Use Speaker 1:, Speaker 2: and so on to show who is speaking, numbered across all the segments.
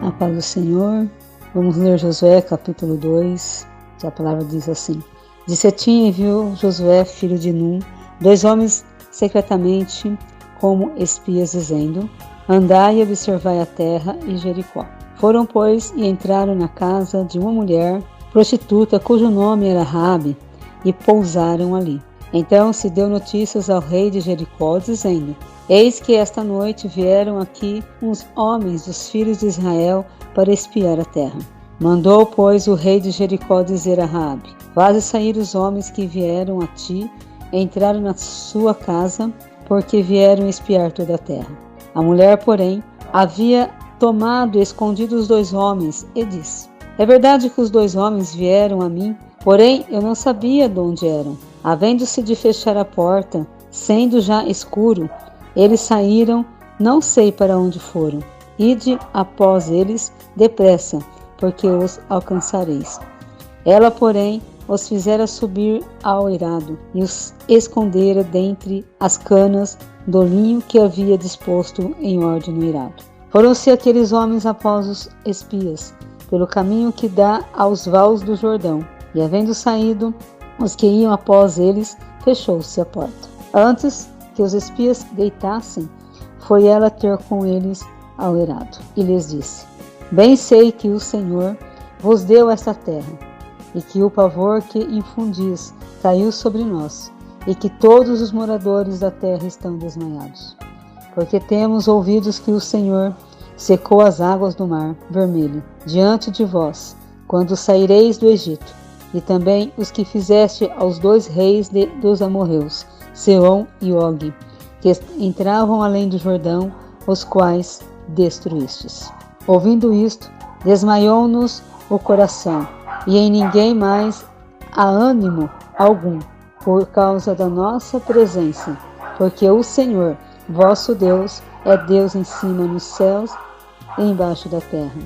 Speaker 1: A paz do Senhor. Vamos ler Josué capítulo 2, que a palavra diz assim: De Setim enviou Josué, filho de Num, 2 homens secretamente como espias, dizendo: Andai e observai a terra e Jericó. Foram, pois, e entraram na casa de uma mulher prostituta, cujo nome era Raabe, e pousaram ali. Então se deu notícias ao rei de Jericó, dizendo: Eis que esta noite vieram aqui uns homens dos filhos de Israel para espiar a terra. Mandou, pois, o rei de Jericó dizer a Raabe: Faze sair os homens que vieram a ti, entraram na sua casa, porque vieram espiar toda a terra. A mulher, porém, havia tomado e escondido os 2 homens, e disse: É verdade que os 2 homens vieram a mim, porém eu não sabia de onde eram. Havendo-se de fechar a porta, sendo já escuro, eles saíram, não sei para onde foram. Ide após eles depressa, porque os alcançareis. Ela, porém, os fizera subir ao eirado, e os escondera dentre as canas do linho que havia disposto em ordem no eirado. Foram-se aqueles homens após os espias, pelo caminho que dá aos vales do Jordão, e havendo saído os que iam após eles, fechou-se a porta. Antes que os espias deitassem, foi ela ter com eles ao eirado, e lhes disse: Bem sei que o Senhor vos deu esta terra, e que o pavor que infundis caiu sobre nós, e que todos os moradores da terra estão desmaiados. Porque temos ouvidos que o Senhor secou as águas do mar vermelho diante de vós, quando saireis do Egito, e também os que fizeste aos 2 reis dos amorreus, Sehom e Og, que entravam além do Jordão, os quais destruístes. Ouvindo isto, desmaiou-nos o coração, e em ninguém mais há ânimo algum, por causa da nossa presença, porque o Senhor, vosso Deus, é Deus em cima nos céus e embaixo da terra.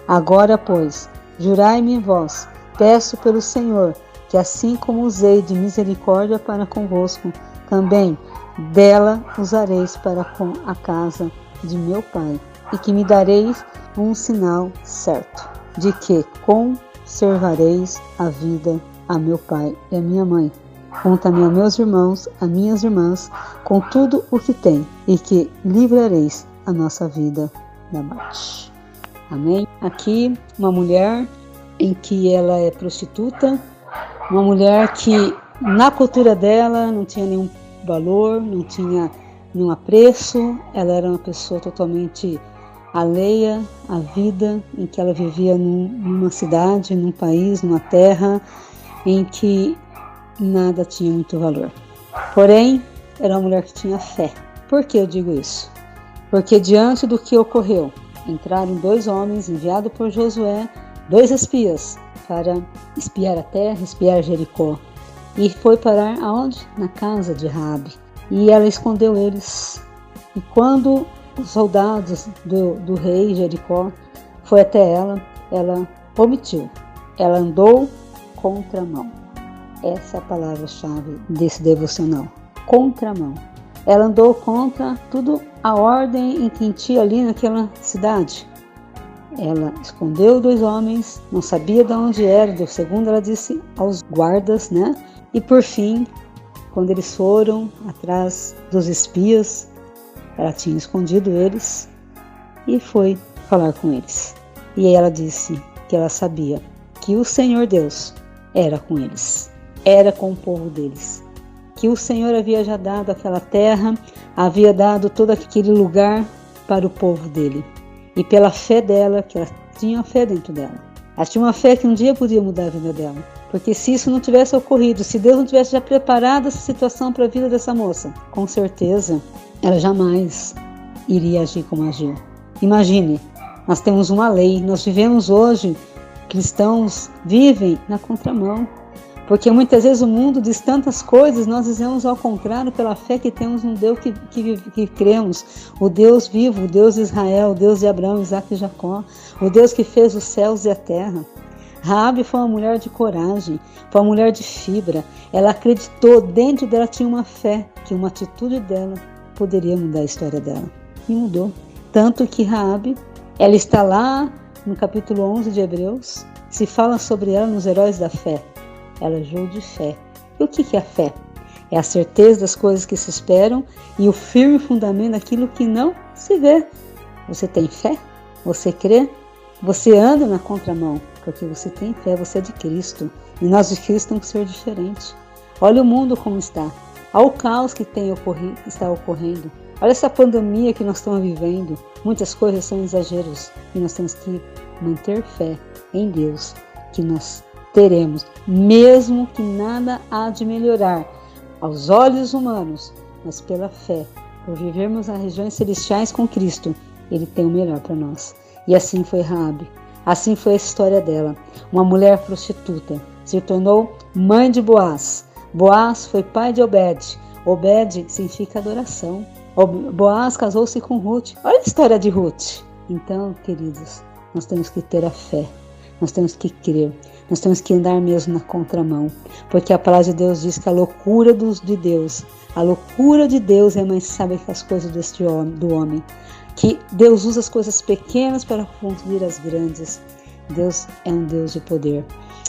Speaker 1: Agora, pois, jurai-me vós, peço pelo Senhor, que assim como usei de misericórdia para convosco, também dela usareis para com a casa de meu pai, e que me dareis um sinal certo, de que conservareis a vida a meu pai e a minha mãe, conta-me a meus irmãos, a minhas irmãs, com tudo o que tem, e que livrareis a nossa vida da morte. Amém? Aqui, uma mulher em que ela é prostituta, uma mulher que na cultura dela não tinha nenhum valor, não tinha nenhum apreço, ela era uma pessoa totalmente alheia à vida, em que ela vivia numa cidade, num país, numa terra em que nada tinha muito valor. Porém, era uma mulher que tinha fé. Por que eu digo isso? Porque diante do que ocorreu, entraram 2 homens enviados por Josué, 2 espias, para espiar a terra, espiar Jericó. E foi parar aonde? Na casa de Raabe. E ela escondeu eles. E quando os soldados do rei Jericó foi até ela omitiu. Ela andou contramão. Essa é a palavra-chave desse devocional. Contramão. Ela andou contra tudo a ordem em que tinha ali naquela cidade. Ela escondeu 2 homens, não sabia de onde era, segundo ela disse aos guardas, né? E por fim, quando eles foram atrás dos espias, ela tinha escondido eles e foi falar com eles. E aí ela disse que ela sabia que o Senhor Deus era com eles, era com o povo deles, que o Senhor havia já dado aquela terra, havia dado todo aquele lugar para o povo dele. E pela fé dela, que ela tinha fé dentro dela. Ela tinha uma fé que um dia podia mudar a vida dela. Porque se isso não tivesse ocorrido, se Deus não tivesse já preparado essa situação para a vida dessa moça, com certeza ela jamais iria agir como agiu. Imagine, nós temos uma lei, nós vivemos hoje, cristãos vivem na contramão. Porque muitas vezes o mundo diz tantas coisas, nós dizemos ao contrário pela fé que temos no Deus que cremos. O Deus vivo, o Deus de Israel, o Deus de Abraão, Isaac e Jacó. O Deus que fez os céus e a terra. Raabe foi uma mulher de coragem, foi uma mulher de fibra. Ela acreditou, dentro dela tinha uma fé, que uma atitude dela poderia mudar a história dela. E mudou. Tanto que Raabe, ela está lá no capítulo 11 de Hebreus, se fala sobre ela nos heróis da fé. Ela agiu de fé. E o que é a fé? É a certeza das coisas que se esperam e o firme fundamento daquilo que não se vê. Você tem fé? Você crê? Você anda na contramão, porque você tem fé, você é de Cristo. E nós de Cristo temos que ser diferentes. Olha o mundo como está. Olha o caos que está ocorrendo. Olha essa pandemia que nós estamos vivendo. Muitas coisas são exageros. E nós temos que manter fé em Deus, que nós teremos, mesmo que nada há de melhorar aos olhos humanos, mas pela fé, por vivermos as regiões celestiais com Cristo, Ele tem o melhor para nós. E assim foi Raabe, assim foi a história dela. Uma mulher prostituta se tornou mãe de Boaz. Boaz foi pai de Obed. Obed significa adoração. Boaz casou-se com Ruth. Olha a história de Ruth. Então, queridos, nós temos que ter a fé. Nós temos que crer, nós temos que andar mesmo na contramão, porque a palavra de Deus diz que a loucura de Deus é mais sábia que as coisas do homem, que Deus usa as coisas pequenas para confundir as grandes. Deus é um Deus de poder,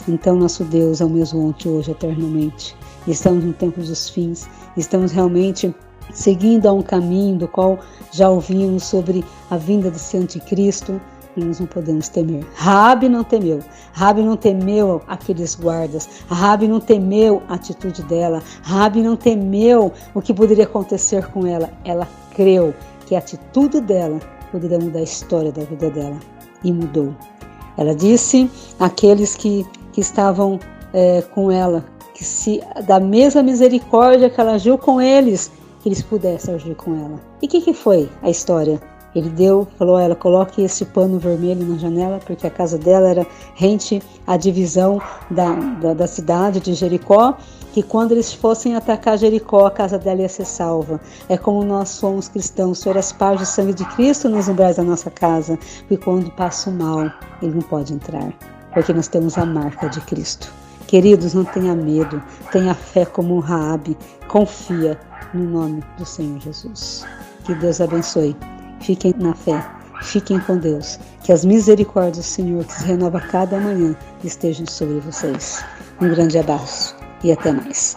Speaker 1: então nosso Deus é o mesmo ontem, hoje, eternamente. Estamos no tempo dos fins, estamos realmente seguindo a um caminho do qual já ouvimos sobre a vinda desse anticristo. E nós não podemos temer. Raabe não temeu. Raabe não temeu aqueles guardas. Raabe não temeu a atitude dela. Raabe não temeu o que poderia acontecer com ela. Ela creu que a atitude dela poderia mudar a história da vida dela. E mudou. Ela disse àqueles que estavam com ela, que se da mesma misericórdia que ela agiu com eles, que eles pudessem agir com ela. E o que foi a história? Ele falou a ela, coloque esse pano vermelho na janela, porque a casa dela era rente à divisão da cidade de Jericó, que quando eles fossem atacar Jericó, a casa dela ia ser salva. É como nós somos cristãos, o Senhor asperge o sangue de Cristo nos umbrais da nossa casa, e quando passa o mal, ele não pode entrar, porque nós temos a marca de Cristo. Queridos, não tenha medo, tenha fé como Raabe, confia no nome do Senhor Jesus. Que Deus abençoe. Fiquem na fé, fiquem com Deus, que as misericórdias do Senhor que se renova cada manhã estejam sobre vocês. Um grande abraço e até mais.